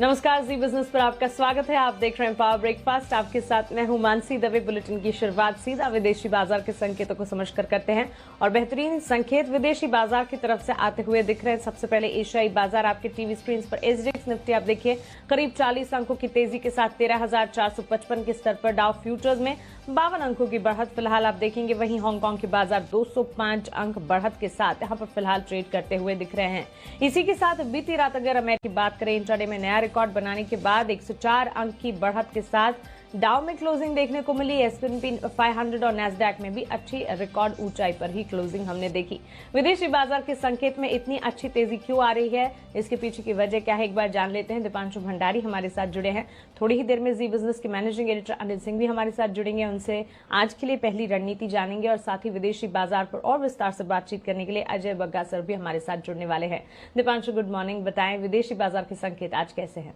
नमस्कार, जी बिजनेस पर आपका स्वागत है। आप देख रहे हैं पावर ब्रेकफास्ट। आपके साथ मैं हूं मानसी दवे। बुलेटिन की शुरुआत सीधा विदेशी बाजार के संकेतों को समझकर करते हैं और बेहतरीन संकेत विदेशी बाजार की तरफ से आते हुए दिख रहे हैं। सबसे पहले एशियाई बाजार आपके टीवी स्क्रीन पर एसजीएक्स निफ्टी आप देखिए करीब 40 अंकों की तेजी के साथ 13,455 के स्तर पर। डाउ फ्यूचर्स में 52 अंकों की बढ़त फिलहाल आप देखेंगे। वहीं हांगकांग के बाजार 205 अंक बढ़त के साथ यहां पर फिलहाल ट्रेड करते हुए दिख रहे हैं। इसी के साथ बीती रात अगर अमेरिका की बात करें, इंट्राडे में नया रिकॉर्ड बनाने के बाद 104 अंक की बढ़त के साथ डाउ में क्लोजिंग देखने को मिली। S&P 500 और नैस्डैक में भी अच्छी रिकॉर्ड ऊंचाई पर ही क्लोजिंग हमने देखी। विदेशी बाजार के संकेत में इतनी अच्छी तेजी क्यों आ रही है, इसके पीछे की वजह क्या है, एक बार जान लेते हैं। दीपांशु भंडारी हमारे साथ जुड़े हैं। थोड़ी ही देर में जी बिजनेस के मैनेजिंग एडिटर अनिल सिंह भी हमारे साथ जुड़ेंगे। उनसे आज के लिए पहली रणनीति जानेंगे और साथ ही विदेशी बाजार पर और विस्तार से बातचीत करने के लिए अजय बग्गा सर भी हमारे साथ जुड़ने वाले हैं। Deepanshu, good morning. बताएं विदेशी बाजार के संकेत आज कैसे हैं?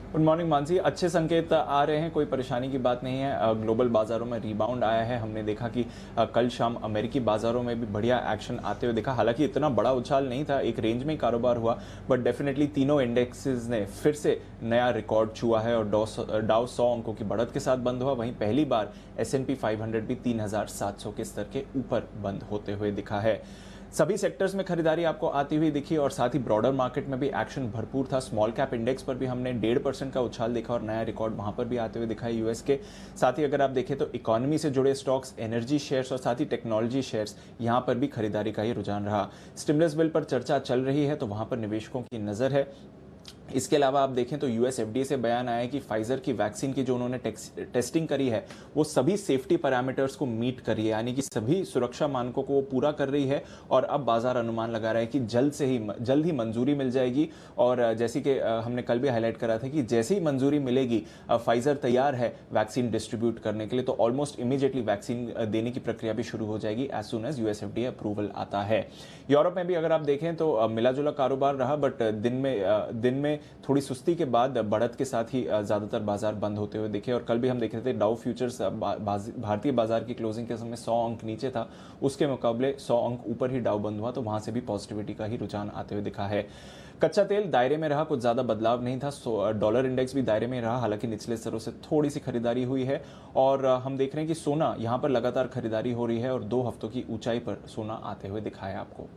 Good morning Mansi. अच्छे संकेत आ रहे हैं, कोई परेशानी की बात नहीं है। ग्लोबल बाजारों में रिबाउंड आया है। हमने देखा कि कल शाम अमेरिकी बाजारों में भी बढ़िया एक्शन आते हुए देखा। हालांकि इतना बड़ा उछाल नहीं था, एक रेंज में ही कारोबार हुआ, बट डेफिनेटली तीनों इंडेक्सेस ने फिर से नया रिकॉर्ड छुआ है और डाउ 100 अंकों की बढ़त के साथ बंद हुआ। वहीं पहली बार S&P 500 भी 3,700 के स्तर के ऊपर बंद होते हुए दिखा है। सभी सेक्टर्स में खरीदारी आपको आती हुई दिखी और साथ ही ब्रॉडर मार्केट में भी एक्शन भरपूर था। स्मॉल कैप इंडेक्स पर भी हमने 1.5% का उछाल देखा और नया रिकॉर्ड वहां पर भी आते हुए दिखा है यूएस के। साथ ही अगर आप देखें तो इकोनॉमी से जुड़े स्टॉक्स, एनर्जी शेयर्स और साथ ही टेक्नोलॉजी शेयर्स, यहां पर भी खरीदारी का ही रुझान रहा। स्टिमुलस बिल पर चर्चा चल रही है तो वहां पर निवेशकों की नजर है। इसके अलावा आप देखें तो यूएस एफडीए से बयान आया है कि फाइजर की वैक्सीन की जो उन्होंने टेस्टिंग करी है वो सभी सेफ्टी पैरामीटर्स को मीट कर रही है, यानी कि सभी सुरक्षा मानकों को वो पूरा कर रही है और अब बाजार अनुमान लगा रहा है कि जल्द ही मंजूरी मिल जाएगी। और जैसे कि हमने कल भी हाईलाइट करा था कि जैसे ही मंजूरी मिलेगी फाइजर तैयार है वैक्सीन डिस्ट्रीब्यूट करने के लिए, तो ऑलमोस्ट इमीडिएटली वैक्सीन देने की प्रक्रिया भी शुरू हो जाएगी as soon as US FDA approval आता है। यूरोप में भी अगर आप देखें तो मिला जुला कारोबार रहा, बट दिन में थोड़ी सुस्ती के बाद बढ़त के साथ ही ज्यादातर बाजार बंद होते हुए दिखे। और कल भी हम देख रहे थे डाउ फ्यूचर्स भारतीय बाजार की क्लोजिंग के समय 100 अंक नीचे था, उसके मुकाबले 100 अंक ऊपर ही डाउ बंद हुआ, तो वहां से भी पॉजिटिविटी का ही रुझान आते हुए दिखा है। कच्चा तेल दायरे में रहा, कुछ ज्यादा बदलाव नहीं था। डॉलर इंडेक्स भी दायरे में रहा, हालांकि निचले स्तरों से थोड़ी सी खरीदारी हुई है। और हम देख रहे हैं कि सोना यहां पर लगातार खरीदारी हो रही है और 2 हफ्तों की ऊंचाई पर सोना आते हुए दिखा है आपको।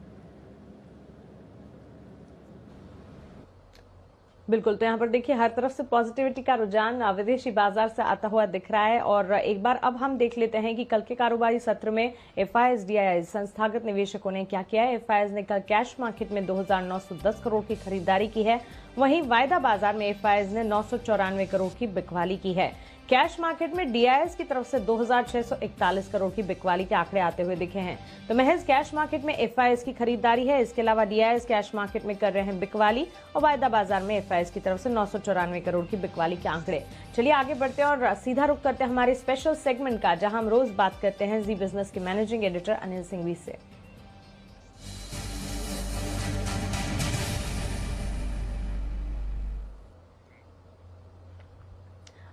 बिल्कुल, तो यहाँ पर देखिए हर तरफ से पॉजिटिविटी का रुझान विदेशी बाजार से आता हुआ दिख रहा है। और एक बार अब हम देख लेते हैं कि कल के कारोबारी सत्र में एफआईएस डीआईआई संस्थागत निवेशकों ने क्या किया है। एफआईएस ने कल कैश मार्केट में 2,910 करोड़ की खरीदारी की है। वहीं वायदा बाजार में एफआईएस ने 994 करोड़ की बिकवाली की है। कैश मार्केट में डीआईएस की तरफ से 2,641 करोड़ की बिकवाली के आंकड़े आते हुए दिखे हैं। तो महज कैश मार्केट में एफआईएस की खरीदारी है। इसके अलावा डीआईएस कैश मार्केट में कर रहे हैं बिकवाली और वायदा बाजार में एफआईएस की तरफ से 994 करोड़ की बिकवाली के आंकड़े। चलिए आगे बढ़ते हैं और सीधा रुख करते हैं हमारे स्पेशल सेगमेंट का, जहां हम रोज बात करते हैं जी बिजनेस के मैनेजिंग एडिटर अनिल सिंघवी से।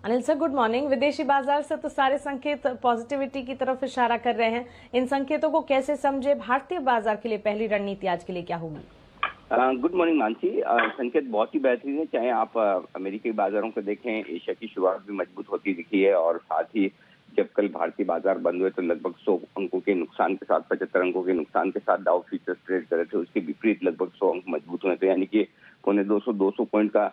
Anil sir, good morning. विदेशी बाजार से तो सारे संकेत पॉजिटिविटी की तरफ इशारा कर रहे हैं, इन संकेतों को कैसे समझे? भारतीय बाजार के लिए पहली रणनीति आज के लिए क्या होगी? Good morning Mansi. संकेत बहुत ही बेहतरीन है, चाहे आप अमेरिकी बाजारों को देखें, एशिया की शुरुआत भी मजबूत होती दिखी है। और साथ ही जब कल भारतीय बाजार बंद हुए तो लगभग 100 अंकों के नुकसान के साथ, 75 अंकों के नुकसान के साथ डाउ फ्यूचर्स ट्रेड कर रहे थे। उसके विपरीत लगभग 100 अंक मजबूत हुए थे, यानी कि पौने 200 पॉइंट का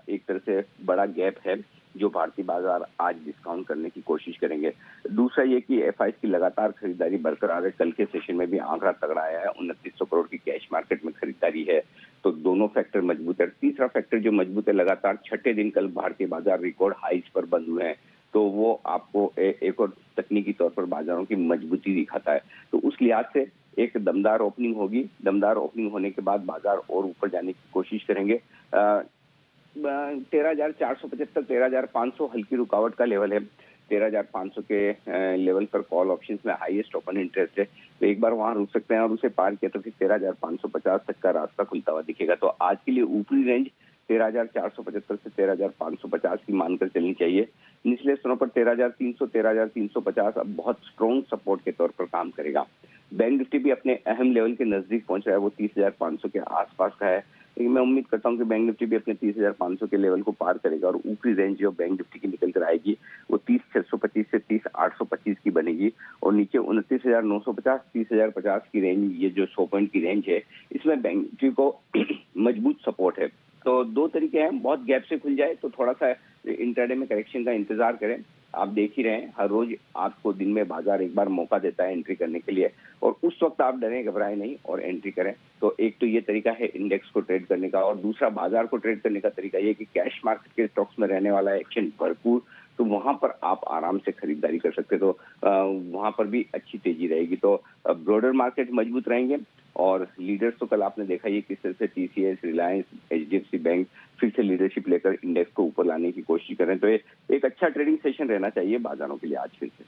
एक तरह से बड़ा गैप है जो भारतीय बाजार आज डिस्काउंट करने की कोशिश करेंगे। दूसरा ये कि एफआईएस की लगातार खरीदारी बरकरार है। कल के सेशन में भी आंकड़ा तगड़ा आया है, 2900 करोड़ की कैश मार्केट में खरीदारी है, तो दोनों फैक्टर मजबूत है। तीसरा फैक्टर जो मजबूत है, लगातार छठे दिन कल भारतीय बाजार रिकॉर्ड हाइस पर बंद हुए हैं, तो वो आपको एक और तकनीकी तौर पर बाजारों की मजबूती दिखाता है। तो उस लिहाज से एक दमदार ओपनिंग होगी। दमदार ओपनिंग होने के बाद बाजार और ऊपर जाने की कोशिश करेंगे। 13,475, 13,500 हल्की रुकावट का लेवल है। 13,500 के लेवल पर कॉल ऑप्शंस में हाईएस्ट ओपन इंटरेस्ट है, तो एक बार वहां रुक सकते हैं और उसे पार किया तो फिर 13,550 तक का रास्ता खुलता हुआ दिखेगा। तो आज के लिए ऊपरी रेंज 13,475 से 13,550 की मानकर चलनी चाहिए। निचले स्तरों पर 13,300, 13,350 अब बहुत स्ट्रॉन्ग सपोर्ट के तौर पर काम करेगा। बैंक निफ्टी भी अपने अहम लेवल के नजदीक पहुंच रहा है, वो 30,500 के आसपास का है। लेकिन मैं उम्मीद करता हूं कि बैंक निफ्टी भी अपने 30,500 के लेवल को पार करेगा और ऊपरी रेंज जो बैंक निफ्टी की निकल कर आएगी वो 30,625 से 30,825 की बनेगी और नीचे 29,950, 30,050 की रेंज, ये जो 100 पॉइंट की रेंज है, इसमें बैंक निफ्टी को मजबूत सपोर्ट है। तो दो तरीके हैं, बहुत गैप से खुल जाए तो थोड़ा सा इंट्राडे में करेक्शन का इंतजार करें। आप देख ही रहे हैं, हर रोज आपको दिन में बाजार एक बार मौका देता है एंट्री करने के लिए और उस वक्त आप डरें घबराएं नहीं और एंट्री करें। तो एक तो ये तरीका है इंडेक्स को ट्रेड करने का, और दूसरा बाजार को ट्रेड करने का तरीका ये कि कैश मार्केट के स्टॉक्स में रहने वाला है एक्शन भरपूर, तो वहां पर आप आराम से खरीदारी कर सकते, तो वहां पर भी अच्छी तेजी रहेगी। तो ब्रॉडर मार्केट मजबूत रहेंगे और लीडर्स तो कल आपने देखा ही किस तरह से टीसीएस, रिलायंस, एचडीएफसी बैंक फिर से लीडरशिप लेकर इंडेक्स को ऊपर लाने की कोशिश करें। तो ये एक अच्छा ट्रेडिंग सेशन रहना चाहिए बाजारों के लिए आज फिर से।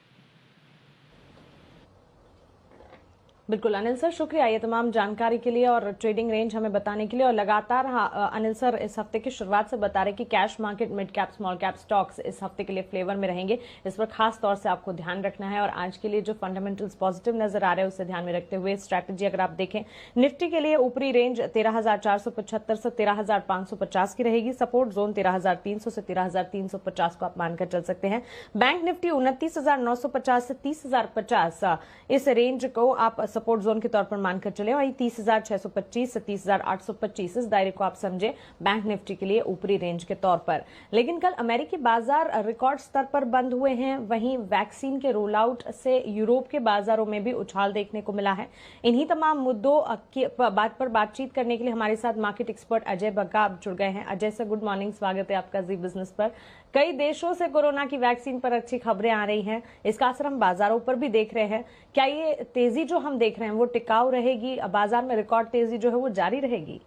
बिल्कुल अनिल सर, शुक्रिया ये तमाम जानकारी के लिए और ट्रेडिंग रेंज हमें बताने के लिए। और लगातार अनिल सर इस हफ्ते की शुरुआत से बता रहे कि cash market, mid cap, small cap stocks इस हफ्ते के लिए फ्लेवर में रहेंगे, इस पर खास तौर से आपको ध्यान रखना है। और आज के लिए जो फंडामेंटल्स पॉजिटिव नजर आ रहे हैं उसे ध्यान में रखते हुए स्ट्रैटेजी अगर आप देखें, निफ्टी के लिए ऊपरी रेंज 13,475 से 13,550 की रहेगी, सपोर्ट जोन 13,300 से 13,350 को आप मानकर चल सकते हैं। बैंक निफ्टी 29,950 से 30,050 इस रेंज को आप सपोर्ट जोन के तौर पर मानकर चले, वहीं 30,625 से 30,825 इस दायरे को आप समझे बैंक निफ्टी के लिए ऊपरी रेंज के तौर पर। लेकिन कल अमेरिकी बाजार रिकॉर्ड स्तर पर बंद हुए हैं, वहीं वैक्सीन के रोल आउट से यूरोप के बाजारों में भी उछाल देखने को मिला है। इन्हीं तमाम मुद्दों की बात पर बातचीत करने के लिए हमारे साथ मार्केट एक्सपर्ट अजय बग्गा अब जुड़ गए हैं। अजय सर, गुड मॉर्निंग, स्वागत है आपका जी बिजनेस पर। कई देशों से कोरोना की वैक्सीन पर अच्छी खबरें आ रही हैं, इसका असर हम बाजारों पर भी देख रहे हैं। क्या ये तेजी जो हम देख रहे हैं वो टिकाऊ रहेगी, बाजार में रिकॉर्ड तेजी जो है वो जारी रहेगी?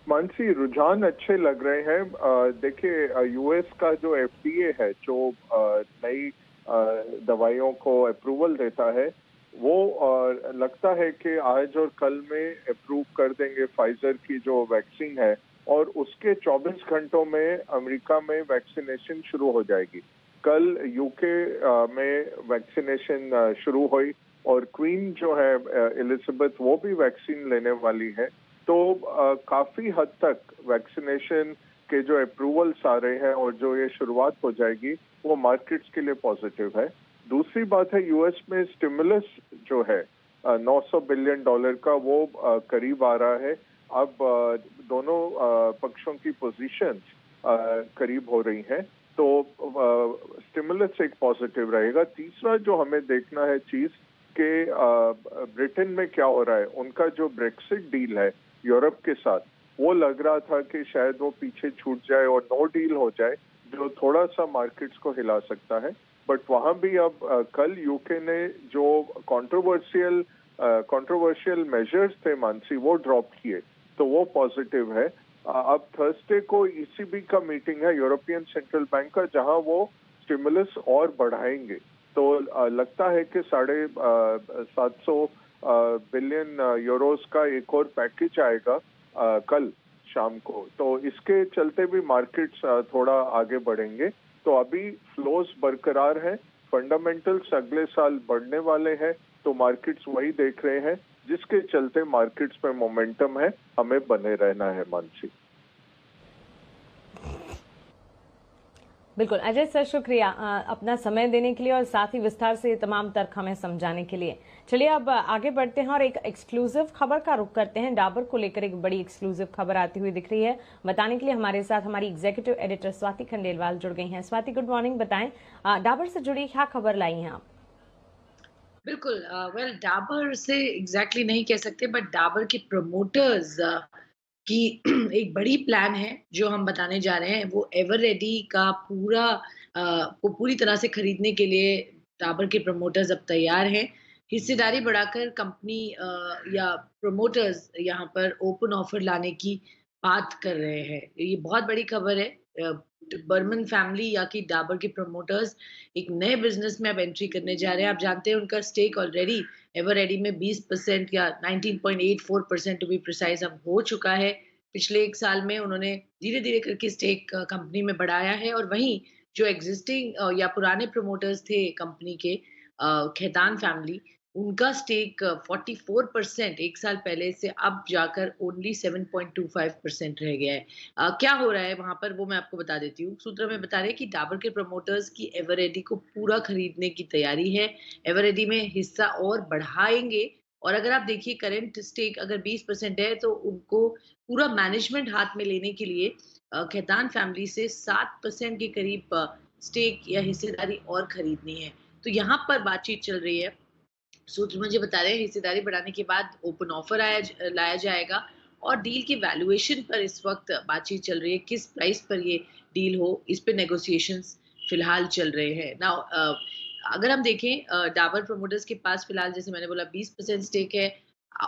मानसी, रुझान अच्छे लग रहे हैं। देखिए, यूएस का जो एफडीए है, जो नई दवाइयों को अप्रूवल देता है, वो लगता है कि आज और कल में अप्रूव कर देंगे फाइजर की जो वैक्सीन है, और उसके 24 घंटों में अमेरिका में वैक्सीनेशन शुरू हो जाएगी। कल यूके में वैक्सीनेशन शुरू हुई और क्वीन जो है एलिजाबेथ, वो भी वैक्सीन लेने वाली है। तो काफी हद तक वैक्सीनेशन के जो अप्रूवल्स आ रहे हैं और जो ये शुरुआत हो जाएगी, वो मार्केट्स के लिए पॉजिटिव है। दूसरी बात है, यूएस में स्टिमुलस जो है $900 बिलियन का, वो करीब आ रहा है। अब दोनों पक्षों की पोजीशंस करीब हो रही हैं, तो स्टिमुलस एक पॉजिटिव रहेगा। तीसरा जो हमें देखना है चीज कि ब्रिटेन में क्या हो रहा है, उनका जो ब्रेक्सिट डील है यूरोप के साथ, वो लग रहा था कि शायद वो पीछे छूट जाए और नो डील हो जाए, जो थोड़ा सा मार्केट्स को हिला सकता है। बट वहां भी अब कल यूके ने जो कंट्रोवर्शियल मेजर्स थे मानसी, वो ड्रॉप किए, तो वो पॉजिटिव है। अब थर्सडे को ईसीबी का मीटिंग है, यूरोपियन सेंट्रल बैंक का, जहां वो स्टिमुलस और बढ़ाएंगे। तो लगता है कि 750 बिलियन यूरोस का एक और पैकेज आएगा कल शाम को, तो इसके चलते भी मार्केट्स थोड़ा आगे बढ़ेंगे। तो अभी फ्लोज बरकरार है, फंडामेंटल्स अगले साल बढ़ने वाले हैं, तो मार्केट्स वही देख रहे हैं, जिसके चलते मार्केट्स में मोमेंटम है, हमें बने रहना है मानसी। बिल्कुल अजय सर, शुक्रिया अपना समय देने के लिए और साथ ही विस्तार से तमाम तर्क हमें समझाने के लिए। चलिए अब आगे बढ़ते हैं और एक एक्सक्लूसिव खबर का रुख करते हैं। डाबर को लेकर एक बड़ी एक्सक्लूसिव खबर आती हुई दिख रही है। बताने के लिए हमारे साथ हमारी एग्जीक्यूटिव एडिटर स्वाति खंडेलवाल जुड़ गई हैं। स्वाति, गुड मॉर्निंग, बताएं डाबर से जुड़ी क्या खबर लाई हैं आप? बिल्कुल, वेल डाबर से एग्जैक्टली नहीं कह सकते, बट डाबर के प्रमोटर्स की एक बड़ी प्लान है जो हम बताने जा रहे हैं। वो एवर रेडी का पूरी तरह से खरीदने के लिए डाबर के प्रमोटर्स अब तैयार हैं। हिस्सेदारी बढ़ाकर कंपनी या प्रमोटर्स यहाँ पर ओपन ऑफर लाने की बात कर रहे हैं। ये बहुत बड़ी खबर है। बर्मन फैमिली या कि डाबर के प्रमोटर्स एक नए बिजनेस में अब एंट्री करने जा रहे हैं। आप जानते हैं उनका स्टेक ऑलरेडी एवर रेडी में 20% या 19.84% टू बी प्रिसाइज अब हो चुका है। पिछले एक साल में उन्होंने धीरे धीरे करके स्टेक कंपनी में बढ़ाया है, और वहीं जो एग्जिस्टिंग या पुराने प्रमोटर्स थे कंपनी के, खैतान फैमिली, उनका स्टेक 44% एक साल पहले से अब जाकर ओनली 7.25% रह गया है। क्या हो रहा है वहाँ पर वो मैं आपको बता देती हूँ। सूत्र में बता रहे हैं कि डाबर के प्रमोटर्स की एवरेडी को पूरा खरीदने की तैयारी है। एवरेडी में हिस्सा और बढ़ाएँगे और अगर आप देखिए करंट स्टेक अगर 20% है तो उनको पूरा मैनेजमेंट हाथ में लेने के लिए खेतान फैमिली से 7% के करीब स्टेक या हिस्सेदारी और खरीदनी है। तो यहाँ पर बातचीत चल रही है। सूत्र मुझे बता रहे हैं हिस्सेदारी बढ़ाने के बाद ओपन ऑफर लाया जाएगा और डील की वैल्यूएशन पर इस वक्त बातचीत चल रही है किस प्राइस पर ये डील हो इस पे नेगोशिएशंस फिलहाल चल रहे हैं नाउ अगर हम देखें डाबर प्रमोटर्स के पास फिलहाल जैसे मैंने बोला 20% स्टेक है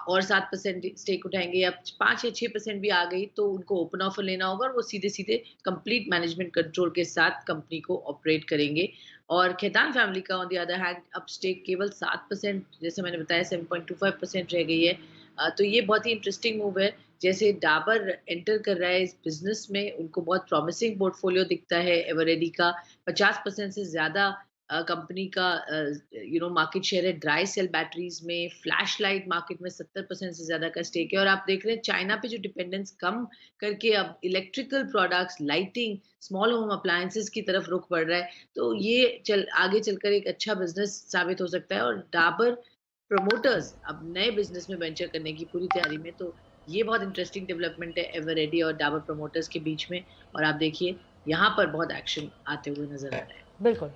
और 7% स्टेक उठाएंगे या 5 या 6% भी आ गई तो उनको ओपन ऑफर लेना होगा और वो सीधे सीधे कंप्लीट मैनेजमेंट कंट्रोल के साथ कंपनी को ऑपरेट करेंगे और खेतान फैमिली का ऑन द अदर हैंड अब स्टेक केवल 7% जैसे मैंने बताया 7.25% रह गई है तो ये बहुत ही इंटरेस्टिंग मूव है जैसे डाबर एंटर कर रहा है इस बिजनेस में उनको बहुत प्रॉमिसिंग पोर्टफोलियो दिखता है एवरेडी का 50% से ज्यादा कंपनी का मार्केट शेयर है ड्राई सेल बैटरीज में फ्लैश लाइट मार्केट में 70% से ज्यादा का स्टेक है और आप देख रहे हैं चाइना पे जो डिपेंडेंस कम करके अब electrical products lighting small home appliances की तरफ रुख बढ़ रहा है तो ये आगे चलकर एक अच्छा बिजनेस साबित हो सकता है और डाबर प्रमोटर्स अब नए बिजनेस में वेंचर करने की पूरी तैयारी में तो ये बहुत इंटरेस्टिंग डेवलपमेंट है एवरेडी और डाबर प्रमोटर्स के बीच में और आप देखिए यहाँ पर बहुत एक्शन आते हुए नजर आ रहा है बिल्कुल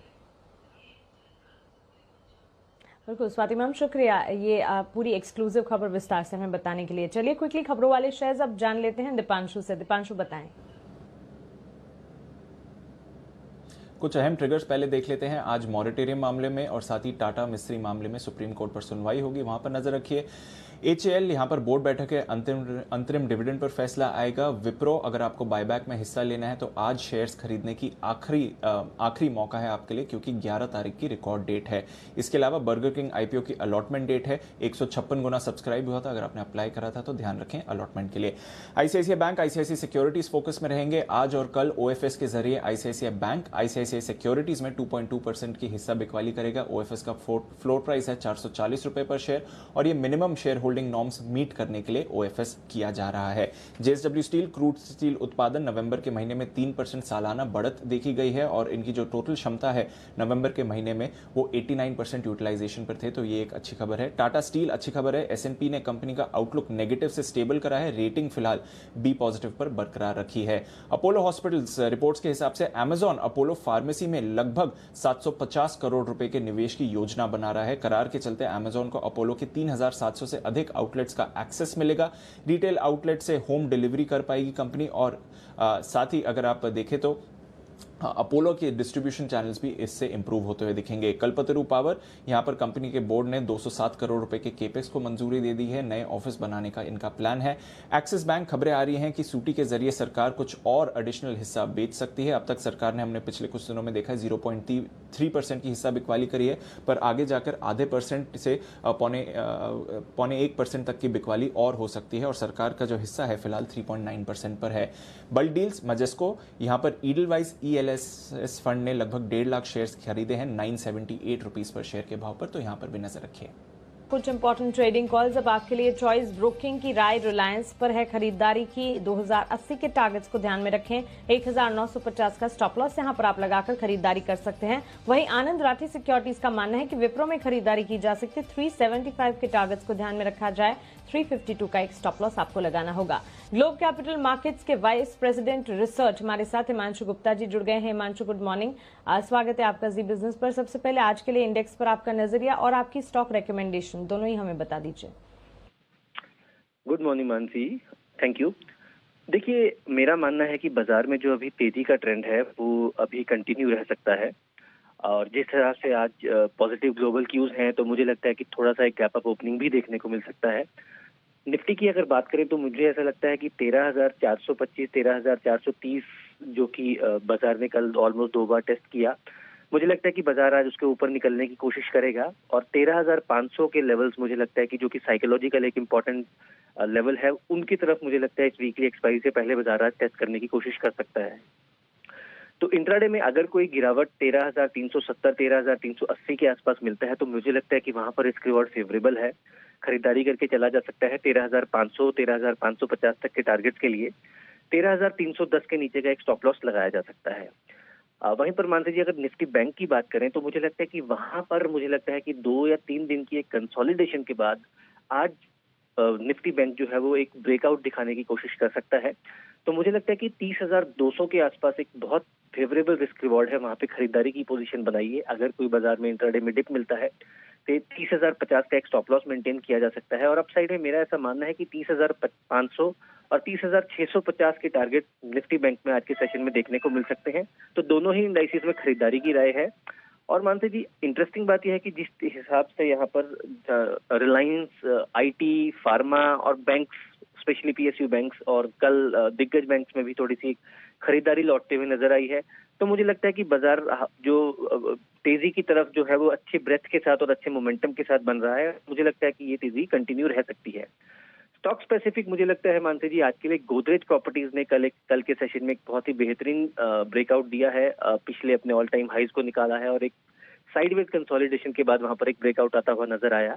बिल्कुल स्वाति मैम शुक्रिया ये पूरी एक्सक्लूसिव खबर विस्तार से हमें बताने के लिए। चलिए क्विकली खबरों वाले शेयर्स अब जान लेते हैं दीपांशु से। दीपांशु बताएं। कुछ अहम ट्रिगर्स पहले देख लेते हैं। आज मॉरिटेरियम मामले में और साथ ही टाटा मिस्त्री मामले में सुप्रीम कोर्ट पर सुनवाई होगी, वहां पर नजर रखिए। HAL यहां पर बोर्ड बैठक है, अंतरिम डिविडेंड पर फैसला आएगा। विप्रो अगर आपको बायबैक में हिस्सा लेना है तो आज शेयर्स खरीदने की आखिरी मौका है आपके लिए क्योंकि 11 तारीख की रिकॉर्ड डेट है। इसके अलावा बर्गर किंग IPO की अलॉटमेंट डेट है, 156 गुना सब्सक्राइब हुआ था, अगर आपने अप्लाई करा था तो ध्यान रखें अलॉटमेंट के लिए। ICICI bank ICICI securities focus में रहेंगे। आज और कल OFS के जरिए ICICI बैंक ICICI सिक्योरिटीज में 2.2% की हिस्सा बिकवाली करेगा। OFS का फ्लोर प्राइस है 440 रुपए पर शेयर और ये minimum shareholding norms meet करने के लिए OFS किया जा रहा है। JSW स्टील क्रूड स्टील उत्पादन नवंबर के महीने में 3% सालाना बढ़त देखी गई है और इनकी जो टोटल क्षमता है नवंबर के महीने में वो 89% यूटिलाइजेशन पर थे, तो ये एक अच्छी खबर है। टाटा स्टील अच्छी खबर है। S&P ने कंपनी का आउटलुक नेगेटिव से स्टेबल करा है, रेटिंग फिलहाल B पॉजिटिव पर बरकरार रखी है। अपोलो हॉस्पिटल्स रिपोर्ट्स के हिसाब से अमेजॉन अपोलो फार्मेसी में लगभग 750 करोड़ रुपए के निवेश की योजना बना रहा है। करार के चलते अमेजॉन को अपोलो के 3700 से अधिक आउटलेट्स का एक्सेस मिलेगा। रिटेल आउटलेट से होम डिलीवरी कर पाएगी कंपनी और साथ ही अगर आप देखें तो अपोलो के डिस्ट्रीब्यूशन चैनल्स भी इससे इंप्रूव होते हुए दिखेंगे। कल्पतरु पावर यहां पर कंपनी के बोर्ड ने 207 करोड़ रुपए के केपेक्स को मंजूरी दे दी है, नए ऑफिस बनाने का इनका प्लान है। एक्सिस बैंक खबरें आ रही हैं कि सूटी के जरिए सरकार कुछ और एडिशनल हिस्सा बेच सकती है। अब तक सरकार ने हमने पिछले कुछ दिनों में देखा है 0.3% की हिस्सा बिकवाली करी है, पर आगे जाकर आधे % से पौने 1% तक की बिकवाली और हो सकती है और सरकार का जो हिस्सा है फिलहाल 3.9% पर है। बल्क डील्स मजेस्को यहां पर ईडलवाइज ELS फंड ने लगभग 1.5 लाख शेयर्स खरीदे हैं 978 रुपीस पर शेयर के भाव पर, तो यहां पर भी नजर रखिए। कुछ इंपॉर्टेंट ट्रेडिंग कॉल्स अब आपके लिए। चॉइस ब्रोकिंग की राय रिलायंस पर है खरीदारी की। 2080 के टारगेट्स को ध्यान में रखें। 1950 का स्टॉप लॉस यहां पर आप लगाकर खरीदारी कर सकते हैं। वहीं आनंद राठी सिक्योरिटीज का मानना है कि विप्रो में खरीदारी की जा सकती है। 375 के टारगेट्स को ध्यान में रखा जाए। 352 का एक स्टॉप लॉस आपको लगाना होगा। ग्लोब कैपिटल मार्केट्स के वाइस प्रेसिडेंट रिसर्च हमारे साथ हिमांशु गुप्ता जी जुड़ गए हैं। हिमांशु गुड मॉर्निंग, स्वागत है आपका जी बिजनेस पर। सबसे पहले आज के लिए इंडेक्स पर आपका नजरिया और आपकी स्टॉक रिकमेंडेशन दोनों ही हमें बता दीजिए। Good morning Mansi, thank you. देखिए, मेरा मानना है कि बाजार में जो अभी तेजी का ट्रेंड है वो अभी कंटिन्यू रह सकता है और जिस तरह से आज पॉजिटिव ग्लोबल क्यूज हैं तो मुझे लगता है कि थोड़ा सा एक गैप अप ओपनिंग भी देखने को मिल सकता है। निफ्टी की अगर बात करें तो मुझे ऐसा लगता है कि 13,425 13,430 जो कि बाजार ने कल ऑलमोस्ट 2 बार टेस्ट किया, मुझे लगता है कि बाजार आज उसके ऊपर निकलने की कोशिश करेगा और 13,500 के लेवल्स मुझे लगता है कि जो कि साइकोलॉजिकल एक इम्पॉर्टेंट लेवल है उनकी तरफ मुझे लगता है इस वीकली एक्सपायरी से पहले बाजार आज टेस्ट करने की कोशिश कर सकता है। तो इंट्राडे में अगर कोई गिरावट 13,370 13,380 के आसपास मिलता है तो मुझे लगता है कि वहां पर रिस्क रिवॉर्ड फेवरेबल है, खरीदारी करके चला जा सकता है 13,500 13,550 तक के टारगेट्स के लिए। 13,310 के नीचे का एक स्टॉप लॉस लगाया जा सकता है। वहीं पर मान लीजिए अगर निफ्टी बैंक की बात करें तो मुझे लगता है कि वहां पर मुझे लगता है कि 2 या 3 दिन की एक कंसोलिडेशन के बाद आज निफ्टी बैंक जो है वो एक ब्रेकआउट दिखाने की कोशिश कर सकता है। तो मुझे लगता है कि 30,200 के आसपास एक बहुत फेवरेबल रिस्क रिवॉर्ड है, वहां पे खरीदारी की पोजीशन बनाइए। अगर कोई बाजार में इंट्राडे में डिप मिलता है तो 30,050 का एक स्टॉप लॉस मेंटेन किया जा सकता है। और अपसाइड में मेरा ऐसा मानना है कि 30,500 और 30,650 के टारगेट निफ्टी बैंक में आज के सेशन में देखने को मिल सकते हैं। तो दोनों ही इंडाइसेस में खरीदारी की राय है। और मानते जी इंटरेस्टिंग बात यह है कि जिस हिसाब से यहाँ पर रिलायंस, आईटी, फार्मा और बैंक्स, स्पेशली पीएसयू बैंक्स और कल दिग्गज बैंक्स में भी थोड़ी सी खरीदारी लौटते हुए नजर आई है, तो मुझे लगता है कि बाजार जो तेजी की तरफ जो है वो अच्छे ब्रेथ के साथ और अच्छे मोमेंटम के साथ बन रहा है। मुझे लगता है कि ये तेजी कंटिन्यू रह सकती है। स्टॉक स्पेसिफिक मुझे लगता है मानते जी आज के लिए गोदरेज प्रॉपर्टीज ने कल के सेशन में एक बहुत ही बेहतरीन ब्रेकआउट दिया है, पिछले अपने ऑल टाइम हाइज को निकाला है और एक साइडवेज कंसोलिडेशन के बाद वहां पर एक ब्रेकआउट आता हुआ नजर आया।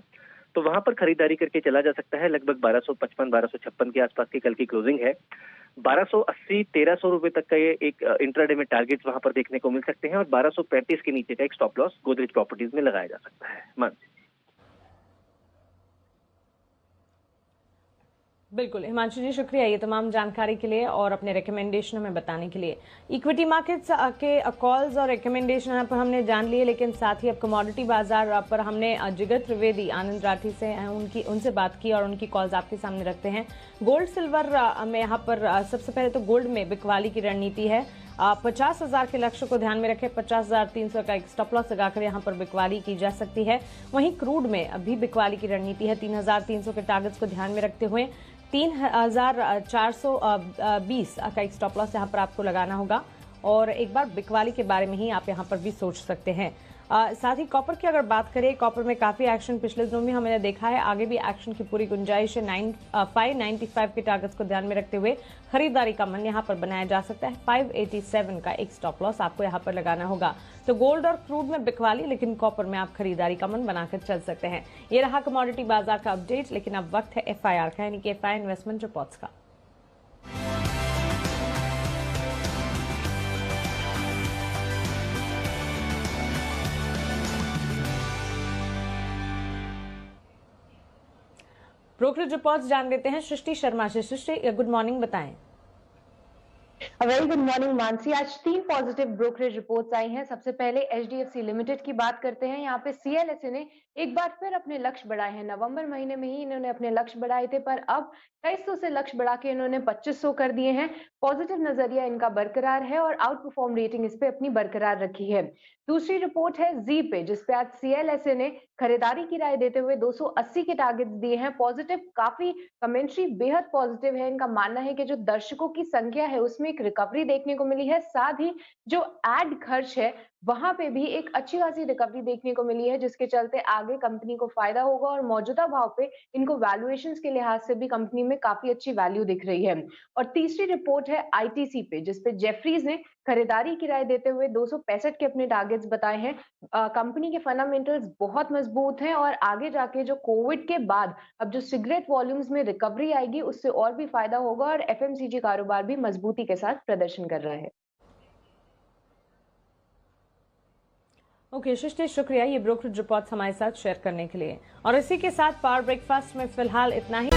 तो वहां पर खरीदारी करके चला जा सकता है। लगभग 1255 1256 के आसपास की कल की क्लोजिंग है। 1280 1300 रुपए तक का ये एक इंट्राडे में टारगेट वहां पर देखने को मिल सकते हैं और 1235 के नीचे का एक स्टॉप लॉस गोदरेज प्रॉपर्टीज में लगाया जा सकता है। मानसी बिल्कुल हिमांशु जी, शुक्रिया ये तमाम जानकारी के लिए और अपने रिकमेंडेशन हमें बताने के लिए। इक्विटी मार्केट्स के कॉल्स और रिकमेंडेशन पर हमने जान लिए, लेकिन साथ ही अब कमोडिटी बाजार पर हमने जिगर त्रिवेदी, आनंद राठी से उनसे बात की और उनकी कॉल्स आपके सामने रखते हैं। गोल्ड सिल्वर में यहाँ पर सबसे पहले तो गोल्ड में बिकवाली की रणनीति है। 50,000 के लक्ष्य को ध्यान में रखें, 50,300 का एक स्टॉप लॉस लगाकर यहाँ पर बिकवाली की जा सकती है। वहीं क्रूड में अभी बिकवाली की रणनीति है, 3,300 के टारगेट्स को ध्यान में रखते हुए 3,420 का एक स्टॉप लॉस यहाँ पर आपको लगाना होगा और एक बार बिकवाली के बारे में ही आप यहाँ पर भी सोच सकते हैं। साथ ही कॉपर की अगर बात करें, कॉपर में काफी एक्शन पिछले दिनों में हमने देखा है, आगे भी एक्शन की पूरी गुंजाइश है। 595 के टारगेट्स को ध्यान में रखते हुए खरीदारी का मन यहाँ पर बनाया जा सकता है। 587 का एक स्टॉप लॉस आपको यहाँ पर लगाना होगा। तो गोल्ड और क्रूड में बिकवाली, लेकिन कॉपर में आप खरीदारी का मन बनाकर चल सकते हैं। ये रहा कमोडिटी बाजार का अपडेट, लेकिन अब वक्त है FIR का, यानी कि FI इन्वेस्टमेंट रिपोर्ट्स का। ब्रोकरेज रिपोर्ट्स जान लेते हैं सृष्टि शर्मा से। सृष्टि, गुड मॉर्निंग, बताएं। Very good morning Mansi. आज 3 पॉजिटिव ब्रोकरेज रिपोर्ट्स आई हैं। सबसे पहले HDFC लिमिटेड की बात करते हैं। यहाँ पे CLSA ने एक बार फिर अपने लक्ष्य बढ़ाए हैं। नवंबर महीने में ही इन्होंने अपने लक्ष्य बढ़ाए थे, पर अब 2300 से लक्ष्य बढ़ा के इन्होंने 2500 कर दिए हैं। पॉजिटिव नजरिया इनका बरकरार है और आउट परफॉर्म रेटिंग इस पे अपनी बरकरार रखी है। दूसरी रिपोर्ट है जी पे, जिसपे आज CLSA ने खरीदारी की राय देते हुए 280 के टारगेट्स दिए हैं। पॉजिटिव, काफी कमेंट्री बेहद पॉजिटिव है। इनका मानना है कि जो दर्शकों की संख्या है उसमें एक रिकवरी देखने को मिली है, साथ ही जो एड खर्च है वहां पे भी एक अच्छी खासी रिकवरी देखने को मिली है, जिसके चलते आगे कंपनी को फायदा होगा और मौजूदा भाव पे इनको वैल्यूएशंस के लिहाज से भी कंपनी में काफी अच्छी वैल्यू दिख रही है। और तीसरी रिपोर्ट है ITC पे, जिसपे जेफरीज ने खरीदारी की राय देते हुए 265 के अपने टारगेट्स बताए हैं। कंपनी के फंडामेंटल्स बहुत मजबूत हैं और आगे जाके जो कोविड के बाद अब जो सिगरेट वॉल्यूम्स में रिकवरी आएगी उससे और भी फायदा होगा और FMCG कारोबार भी मजबूती के साथ प्रदर्शन कर रहा है। ओके सृष्टि, शुक्रिया ये ब्रोकरेज रिपोर्ट्स हमारे साथ शेयर करने के लिए। और इसी के साथ पावर ब्रेकफास्ट में फिलहाल इतना ही।